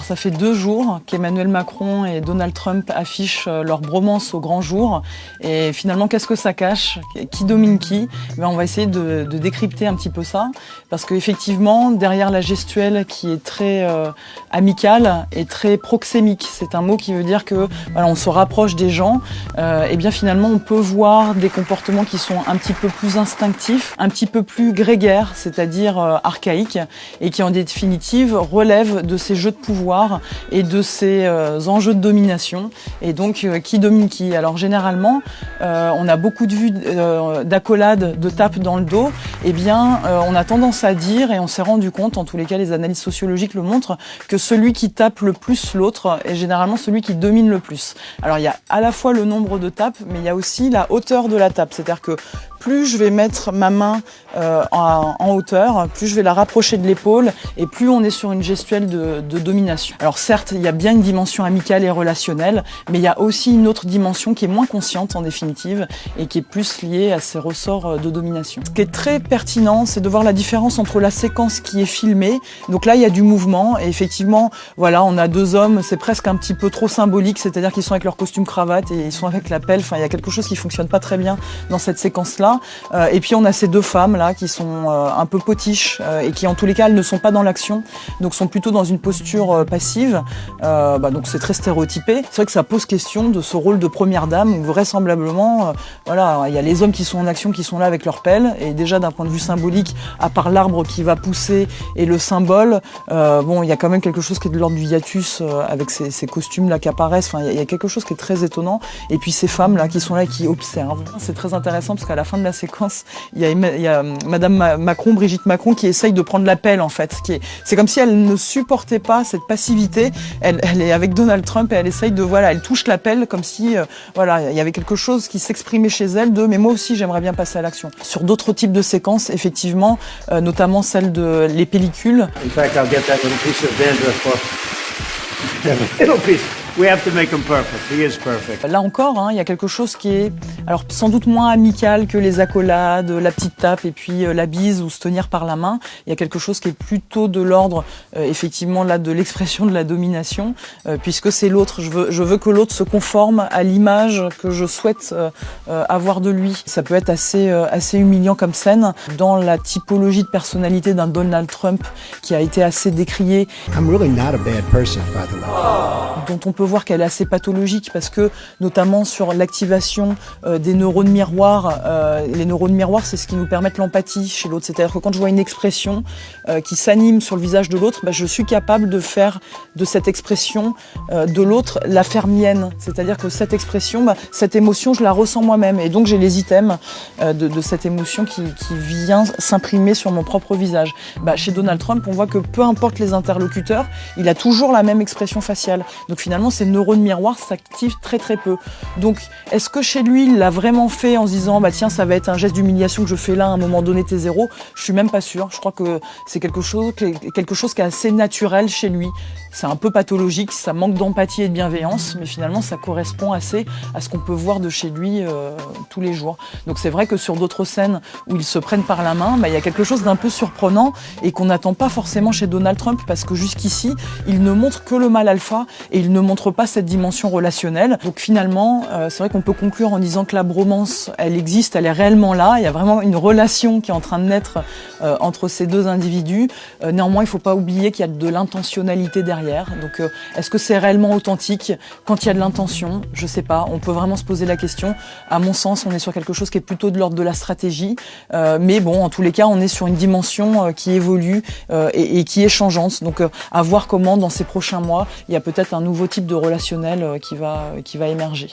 Ça fait 2 jours qu'Emmanuel Macron et Donald Trump affichent leur bromance au grand jour. Et finalement, qu'est-ce que ça cache? Qui domine qui? On va essayer de décrypter un petit peu ça. Parce qu'effectivement, derrière la gestuelle qui est très amicale et très proxémique, c'est un mot qui veut dire que voilà, on se rapproche des gens, et bien finalement on peut voir des comportements qui sont un petit peu plus instinctifs, un petit peu plus grégaires, c'est-à-dire archaïques, et qui en définitive relèvent de ces jeux de pouvoir et de ces enjeux de domination. Et donc qui domine qui? Alors généralement, on a beaucoup de vues d'accolades, de tapes dans le dos. Eh bien, on a tendance à dire, et on s'est rendu compte, en tous les cas les analyses sociologiques le montrent, que celui qui tape le plus l'autre est généralement celui qui domine le plus. Alors il y a à la fois le nombre de tapes, mais il y a aussi la hauteur de la tape. C'est-à-dire que plus je vais mettre ma main en hauteur, plus je vais la rapprocher de l'épaule, et plus on est sur une gestuelle de domination. Alors certes, il y a bien une dimension amicale et relationnelle, mais il y a aussi une autre dimension qui est moins consciente en définitive, et qui est plus liée à ces ressorts de domination. Ce qui est très pertinent, c'est de voir la différence entre la séquence qui est filmée. Donc là, il y a du mouvement, et effectivement, voilà, on a 2 hommes, c'est presque un petit peu trop symbolique, c'est-à-dire qu'ils sont avec leur costume cravate et ils sont avec la pelle. Enfin, il y a quelque chose qui fonctionne pas très bien dans cette séquence-là. Et puis on a ces 2 femmes là qui sont un peu potiches et qui en tous les cas elles ne sont pas dans l'action, donc sont plutôt dans une posture passive. Donc c'est très stéréotypé. C'est vrai que ça pose question de ce rôle de première dame où vraisemblablement, voilà, il y a les hommes qui sont en action, qui sont là avec leur pelle, et déjà d'un point de vue symbolique, à part l'arbre qui va pousser et le symbole, bon, il y a quand même quelque chose qui est de l'ordre du hiatus avec ces costumes là qui apparaissent. Enfin, il y a quelque chose qui est très étonnant. Et puis ces femmes là qui sont là et qui observent. C'est très intéressant parce qu'à la fin de la séquence, il y a Madame Macron, Brigitte Macron, qui essaye de prendre la pelle en fait. C'est comme si elle ne supportait pas cette passivité. Elle est avec Donald Trump et elle essaye de, voilà, elle touche la pelle comme si, voilà, il y avait quelque chose qui s'exprimait chez elle de, mais moi aussi j'aimerais bien passer à l'action. Sur d'autres types de séquences, effectivement, notamment celle de les pellicules. In fact, I'll get that little piece of dandruff for little piece. We have to make him perfect. He is perfect. Là encore, il y a quelque chose qui est, alors sans doute moins amical que les accolades, la petite tape et puis la bise ou se tenir par la main. Il y a quelque chose qui est plutôt de l'ordre, effectivement, là, de l'expression de la domination, puisque c'est l'autre. Je veux que l'autre se conforme à l'image que je souhaite avoir de lui. Ça peut être assez humiliant comme scène. Dans la typologie de personnalité d'un Donald Trump qui a été assez décrié. I'm really not a bad person, by the way. Dont on peut voir qu'elle est assez pathologique parce que, notamment sur l'activation des neurones miroirs, les neurones miroirs, c'est ce qui nous permet l'empathie chez l'autre. C'est-à-dire que quand je vois une expression qui s'anime sur le visage de l'autre, je suis capable de faire de cette expression de l'autre la faire mienne. C'est-à-dire que cette expression, cette émotion, je la ressens moi-même. Et donc j'ai les items de cette émotion qui vient s'imprimer sur mon propre visage. Chez Donald Trump, on voit que peu importe les interlocuteurs, il a toujours la même expression faciale. Donc finalement, ces neurones miroirs s'activent très très peu. Donc, est-ce que chez lui, il l'a vraiment fait en se disant, tiens, ça va être un geste d'humiliation que je fais là, à un moment donné, t'es zéro? Je suis même pas sûre. Je crois que c'est quelque chose qui est assez naturel chez lui. C'est un peu pathologique, ça manque d'empathie et de bienveillance, mais finalement, ça correspond assez à ce qu'on peut voir de chez lui tous les jours. Donc c'est vrai que sur d'autres scènes où ils se prennent par la main, il y a quelque chose d'un peu surprenant et qu'on n'attend pas forcément chez Donald Trump, parce que jusqu'ici, il ne montre que le mal alpha et il ne montre pas cette dimension relationnelle. Donc finalement, c'est vrai qu'on peut conclure en disant que la bromance, elle existe, elle est réellement là. Il y a vraiment une relation qui est en train de naître entre ces 2 individus. Néanmoins, il ne faut pas oublier qu'il y a de l'intentionnalité derrière. Donc, est-ce que c'est réellement authentique quand il y a de l'intention? Je ne sais pas. On peut vraiment se poser la question. À mon sens, on est sur quelque chose qui est plutôt de l'ordre de la stratégie. Mais bon, en tous les cas, on est sur une dimension qui évolue et qui est changeante. Donc, à voir comment, dans ces prochains mois, il y a peut-être un nouveau type de relationnel qui va émerger.